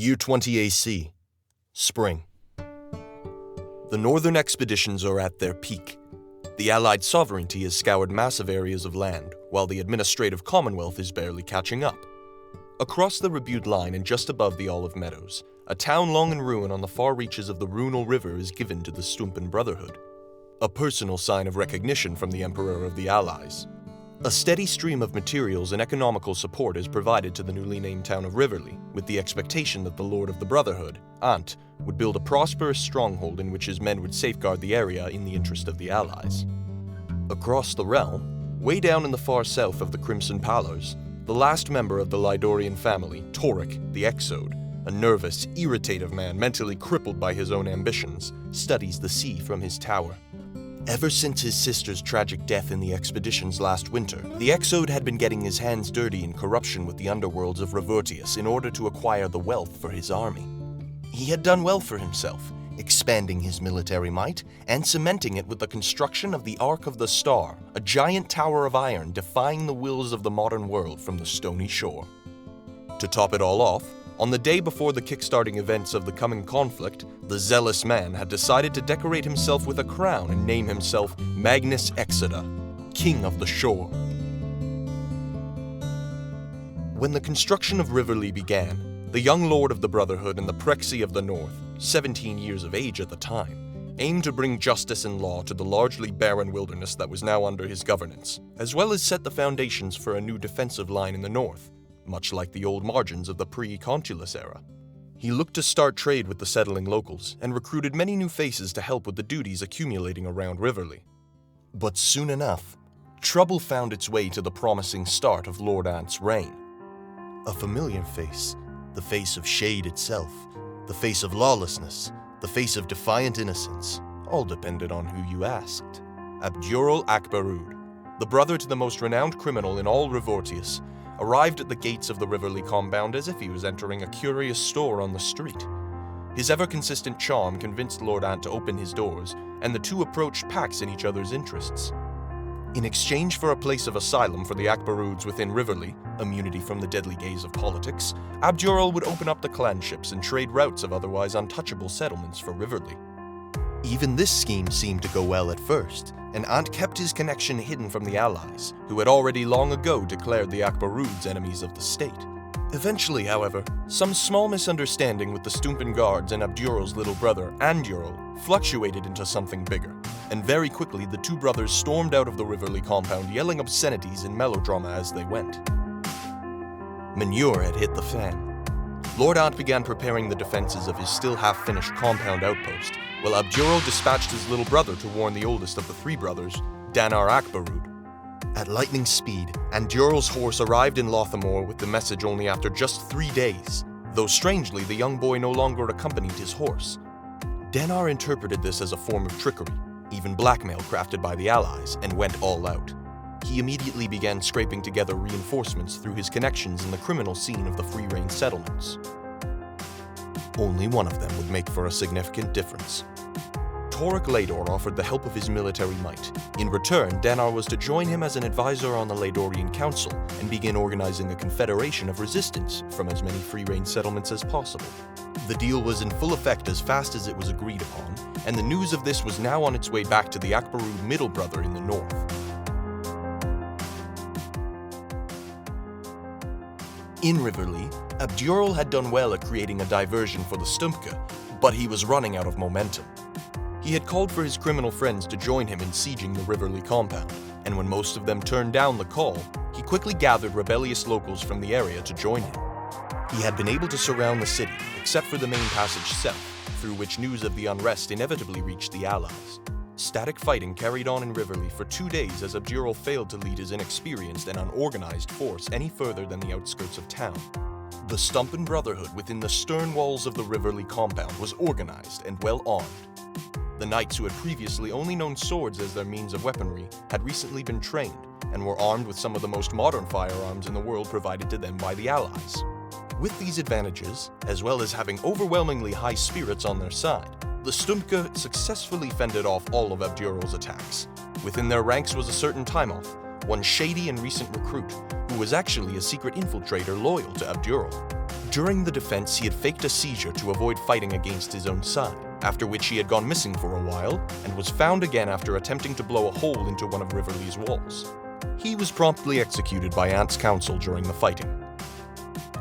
Year 20 AC. Spring. The northern expeditions are at their peak. The Allied sovereignty has scoured massive areas of land, while the administrative commonwealth is barely catching up. Across the Rebutte line and just above the Olive Meadows, a town long in ruin on the far reaches of the Runal River is given to the Stumpen Brotherhood, a personal sign of recognition from the Emperor of the Allies. A steady stream of materials and economical support is provided to the newly named town of Riverley, with the expectation that the Lord of the Brotherhood, Ant, would build a prosperous stronghold in which his men would safeguard the area in the interest of the Allies. Across the realm, way down in the far south of the Crimson Pallors, the last member of the Lydorian family, Toric, the Exode, a nervous, irritative man mentally crippled by his own ambitions, studies the sea from his tower. Ever since his sister's tragic death in the expeditions last winter, the Exode had been getting his hands dirty in corruption with the underworlds of Revortius in order to acquire the wealth for his army. He had done well for himself, expanding his military might and cementing it with the construction of the Ark of the Star, a giant tower of iron defying the wills of the modern world from the stony shore. To top it all off, on the day before the kickstarting events of the coming conflict, the zealous man had decided to decorate himself with a crown and name himself Magnus Exoda, King of the Shore. When the construction of Riverley began, the young lord of the Brotherhood and the Prexy of the North, 17 years of age at the time, aimed to bring justice and law to the largely barren wilderness that was now under his governance, as well as set the foundations for a new defensive line in the north, much like the old margins of the pre-Contulus era. He looked to start trade with the settling locals and recruited many new faces to help with the duties accumulating around Riverley. But soon enough, trouble found its way to the promising start of Lord Ant's reign. A familiar face, the face of Shade itself, the face of lawlessness, the face of defiant innocence, all depended on who you asked. Abdurrahman Akbarud, the brother to the most renowned criminal in all Revortius, arrived at the gates of the Riverley compound as if he was entering a curious store on the street. His ever-consistent charm convinced Lord Ant to open his doors, and the two approached pacts in each other's interests. In exchange for a place of asylum for the Akbaruds within Riverley, immunity from the deadly gaze of politics, Abdurrahman would open up the clanships and trade routes of otherwise untouchable settlements for Riverley. Even this scheme seemed to go well at first, and Ant kept his connection hidden from the Allies, who had already long ago declared the Akbaruds enemies of the state. Eventually, however, some small misunderstanding with the Stumpen guards and Abdurrahman's little brother, Anduril, fluctuated into something bigger, and very quickly the two brothers stormed out of the Riverley compound yelling obscenities and melodrama as they went. Manure had hit the fan. Lord Ant began preparing the defenses of his still half-finished compound outpost, while Abdurrahman dispatched his little brother to warn the oldest of the three brothers, Danar Akbarud. At lightning speed, Anduril's horse arrived in Lothamore with the message only after just 3 days, though strangely the young boy no longer accompanied his horse. Danar interpreted this as a form of trickery, even blackmail crafted by the Allies, and went all out. He immediately began scraping together reinforcements through his connections in the criminal scene of the free-range settlements. Only one of them would make for a significant difference. Toric Lador offered the help of his military might. In return, Danar was to join him as an advisor on the Ladorian Council and begin organizing a confederation of resistance from as many free-range settlements as possible. The deal was in full effect as fast as it was agreed upon, and the news of this was now on its way back to the Akbarud middle brother in the north. In Riverley, Abdurrahman had done well at creating a diversion for the Stumpke, but he was running out of momentum. He had called for his criminal friends to join him in sieging the Riverley compound, and when most of them turned down the call, he quickly gathered rebellious locals from the area to join him. He had been able to surround the city, except for the main passage south, through which news of the unrest inevitably reached the Allies. Static fighting carried on in Riverley for 2 days as Abdurrahman failed to lead his inexperienced and unorganized force any further than the outskirts of town. The Stumpen Brotherhood within the stern walls of the Riverley compound was organized and well armed. The knights who had previously only known swords as their means of weaponry had recently been trained and were armed with some of the most modern firearms in the world provided to them by the Allies. With these advantages, as well as having overwhelmingly high spirits on their side, the Stumke successfully fended off all of Abdurrahman's attacks. Within their ranks was a certain Timoth, one shady and recent recruit, who was actually a secret infiltrator loyal to Abdurrahman. During the defense, he had faked a seizure to avoid fighting against his own side, after which he had gone missing for a while and was found again after attempting to blow a hole into one of Riverlee's walls. He was promptly executed by Ant's council during the fighting.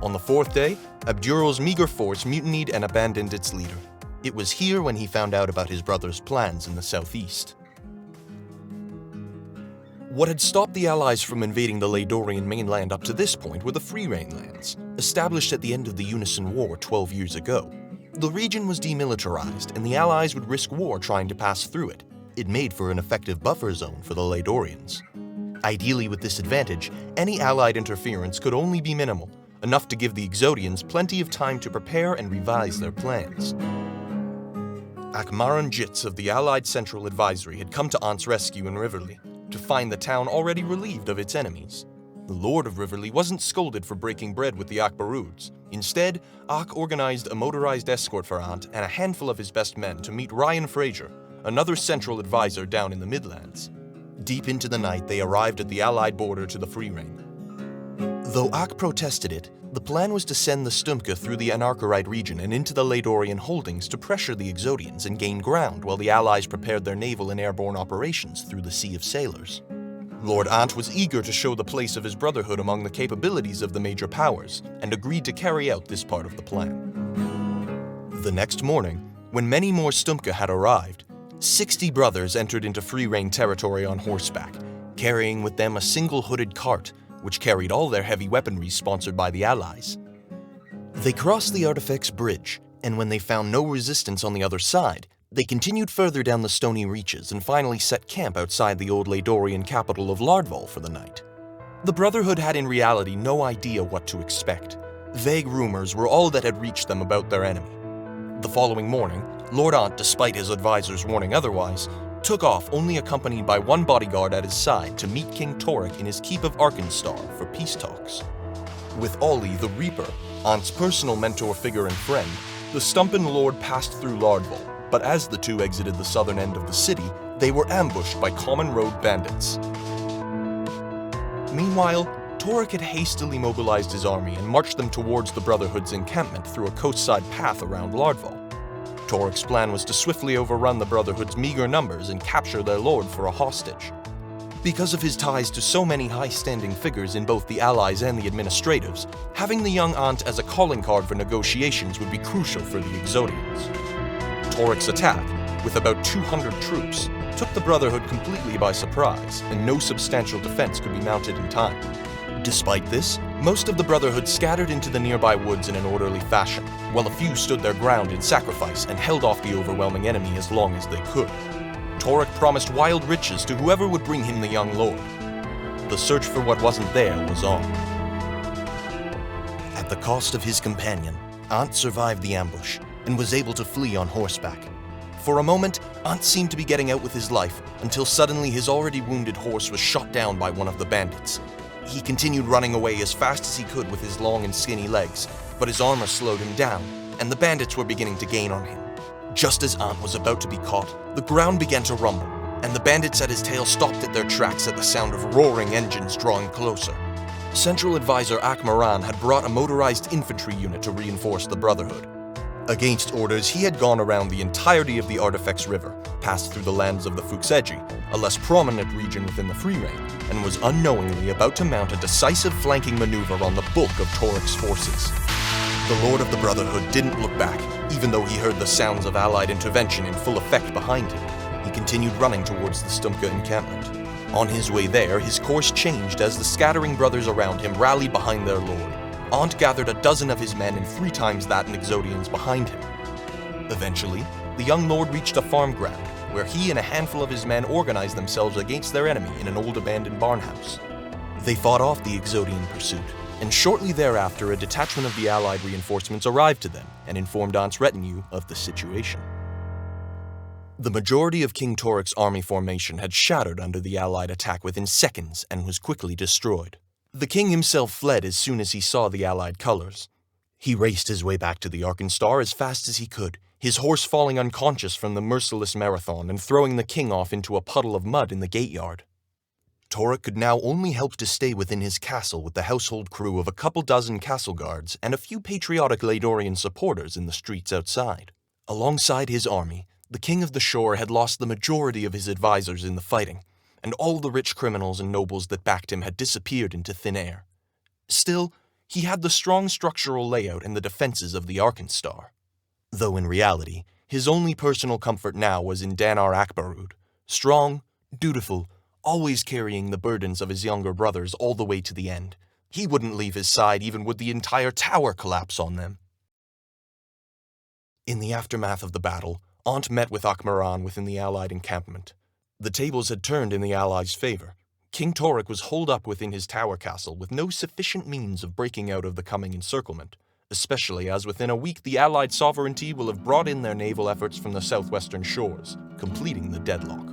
On the fourth day, Abduro's meager force mutinied and abandoned its leader. It was here when he found out about his brother's plans in the southeast. What had stopped the Allies from invading the Laedorian mainland up to this point were the Free Reign lands, established at the end of the Unison War 12 years ago. The region was demilitarized, and the Allies would risk war trying to pass through it. It made for an effective buffer zone for the Laedorians. Ideally, with this advantage, any Allied interference could only be minimal, enough to give the Exodians plenty of time to prepare and revise their plans. Akmaran Jits of the Allied Central Advisory had come to Ant's rescue in Riverlee, to find the town already relieved of its enemies. The Lord of Riverlee wasn't scolded for breaking bread with the Akbaruds. Instead, Ak organized a motorized escort for Ant and a handful of his best men to meet Ryan Fraser, another Central Advisor down in the Midlands. Deep into the night, they arrived at the Allied border to the Free Reign. Though Ak protested it, the plan was to send the Stumka through the Anarcherite region and into the Laedorian holdings to pressure the Exodians and gain ground while the Allies prepared their naval and airborne operations through the Sea of Sailors. Lord Ant was eager to show the place of his brotherhood among the capabilities of the major powers and agreed to carry out this part of the plan. The next morning, when many more Stumka had arrived, 60 brothers entered into Free Reign territory on horseback, carrying with them a single hooded cart, which carried all their heavy weaponry sponsored by the Allies. They crossed the Artifex Bridge, and when they found no resistance on the other side, they continued further down the stony reaches and finally set camp outside the old Laedorian capital of Lardval for the night. The Brotherhood had in reality no idea what to expect. Vague rumors were all that had reached them about their enemy. The following morning, Lord Ant, despite his advisors' warning otherwise, took off only accompanied by one bodyguard at his side to meet King Torek in his keep of Arkenstar for peace talks. With Ollie the Reaper, Ant's personal mentor figure and friend, the Stumpen Lord passed through Lardval, but as the two exited the southern end of the city, they were ambushed by common road bandits. Meanwhile, Torek had hastily mobilized his army and marched them towards the Brotherhood's encampment through a coastside path around Lardval. Torek's plan was to swiftly overrun the Brotherhood's meager numbers and capture their lord for a hostage. Because of his ties to so many high-standing figures in both the Allies and the Administratives, having the young Ant as a calling card for negotiations would be crucial for the Exodians. Torek's attack, with about 200 troops, took the Brotherhood completely by surprise, and no substantial defense could be mounted in time. Despite this, most of the Brotherhood scattered into the nearby woods in an orderly fashion, while a few stood their ground in sacrifice and held off the overwhelming enemy as long as they could. Torek promised wild riches to whoever would bring him the young lord. The search for what wasn't there was on. At the cost of his companion, Ant survived the ambush and was able to flee on horseback. For a moment, Ant seemed to be getting out with his life, until suddenly his already wounded horse was shot down by one of the bandits. He continued running away as fast as he could with his long and skinny legs, but his armor slowed him down, and the bandits were beginning to gain on him. Just as Ant was about to be caught, the ground began to rumble, and the bandits at his tail stopped at their tracks at the sound of roaring engines drawing closer. Central Advisor Akmaran had brought a motorized infantry unit to reinforce the Brotherhood. Against orders, he had gone around the entirety of the Artifex River, passed through the lands of the Fuxeji, a less prominent region within the Free Reign, and was unknowingly about to mount a decisive flanking maneuver on the bulk of Torek's forces. The Lord of the Brotherhood didn't look back, even though he heard the sounds of Allied intervention in full effect behind him. He continued running towards the Stumka encampment. On his way there, his course changed as the scattering brothers around him rallied behind their lord. Ant gathered a dozen of his men and 3 times that in Exodians behind him. Eventually, the young lord reached a farm ground, where he and a handful of his men organized themselves against their enemy in an old abandoned barnhouse. They fought off the Exodian pursuit, and shortly thereafter a detachment of the Allied reinforcements arrived to them and informed Ant's retinue of the situation. The majority of King Torek's army formation had shattered under the Allied attack within seconds and was quickly destroyed. The king himself fled as soon as he saw the Allied colors. He raced his way back to the Arkenstar as fast as he could, his horse falling unconscious from the merciless marathon and throwing the king off into a puddle of mud in the gate yard. Torek could now only hope to stay within his castle with the household crew of a couple dozen castle guards and a few patriotic Laedorian supporters in the streets outside. Alongside his army, the King of the Shore had lost the majority of his advisors in the fighting, and all the rich criminals and nobles that backed him had disappeared into thin air. Still, he had the strong structural layout and the defenses of the Arkanstar. Though in reality, his only personal comfort now was in Danar Akbarud, strong, dutiful, always carrying the burdens of his younger brothers all the way to the end. He wouldn't leave his side even would the entire tower collapse on them. In the aftermath of the battle, Aunt met with Akmaran within the Allied encampment. The tables had turned in the Allies' favor. King Torek was holed up within his tower castle with no sufficient means of breaking out of the coming encirclement, especially as within a week the Allied sovereignty will have brought in their naval efforts from the southwestern shores, completing the deadlock.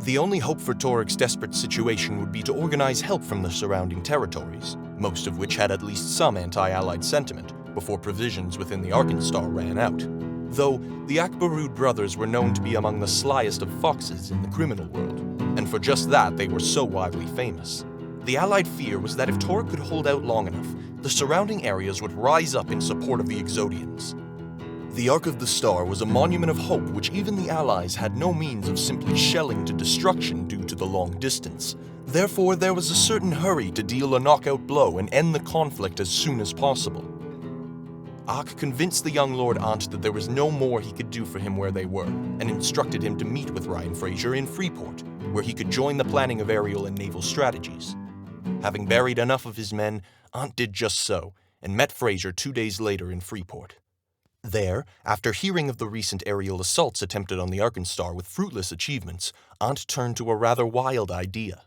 The only hope for Torek's desperate situation would be to organize help from the surrounding territories, most of which had at least some anti-Allied sentiment, before provisions within the Arkanstar ran out. Though the Akbarud brothers were known to be among the slyest of foxes in the criminal world, and for just that they were so widely famous. The Allied fear was that if Torek could hold out long enough, the surrounding areas would rise up in support of the Exodians. The Ark of the Star was a monument of hope which even the Allies had no means of simply shelling to destruction due to the long distance. Therefore, there was a certain hurry to deal a knockout blow and end the conflict as soon as possible. Ak convinced the young Lord Aunt that there was no more he could do for him where they were, and instructed him to meet with Ryan Fraser in Freeport, where he could join the planning of aerial and naval strategies. Having buried enough of his men, Aunt did just so, and met Fraser 2 days later in Freeport. There, after hearing of the recent aerial assaults attempted on the Arkanstar with fruitless achievements, Aunt turned to a rather wild idea.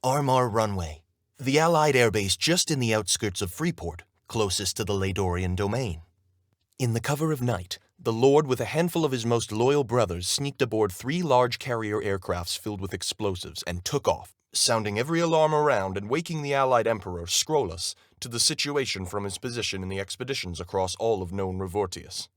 Armar Runway, the Allied airbase just in the outskirts of Freeport, closest to the Laedorian domain. In the cover of night, the Lord with a handful of his most loyal brothers sneaked aboard 3 large carrier aircrafts filled with explosives and took off, sounding every alarm around and waking the Allied Emperor, Scrolus, to the situation from his position in the expeditions across all of known Revortius.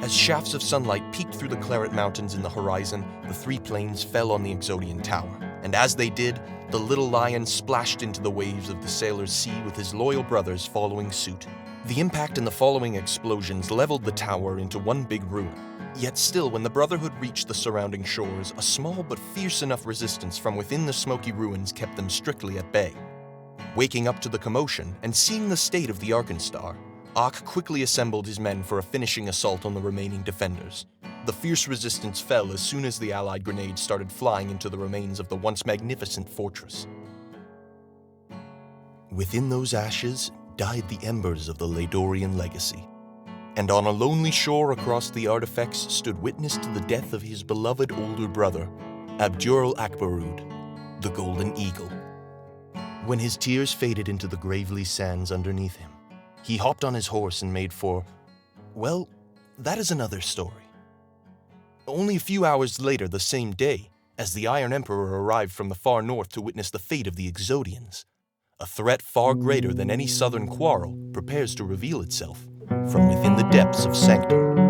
As shafts of sunlight peeked through the Claret Mountains in the horizon, the 3 planes fell on the Exodian tower, and as they did, the little lion splashed into the waves of the Sailor's Sea with his loyal brothers following suit. The impact and the following explosions leveled the tower into one big ruin. Yet still, when the Brotherhood reached the surrounding shores, a small but fierce enough resistance from within the smoky ruins kept them strictly at bay. Waking up to the commotion and seeing the state of the Arkanstar, Ak quickly assembled his men for a finishing assault on the remaining defenders. The fierce resistance fell as soon as the Allied grenades started flying into the remains of the once magnificent fortress. Within those ashes died the embers of the Laedorian legacy, and on a lonely shore across the artifacts stood witness to the death of his beloved older brother, Abdurl Akbarud, the Golden Eagle. When his tears faded into the gravely sands underneath him, he hopped on his horse and made for, well, that is another story. Only a few hours later the same day, as the Iron Emperor arrived from the far north to witness the fate of the Exodians, a threat far greater than any southern quarrel prepares to reveal itself from within the depths of Sanctum.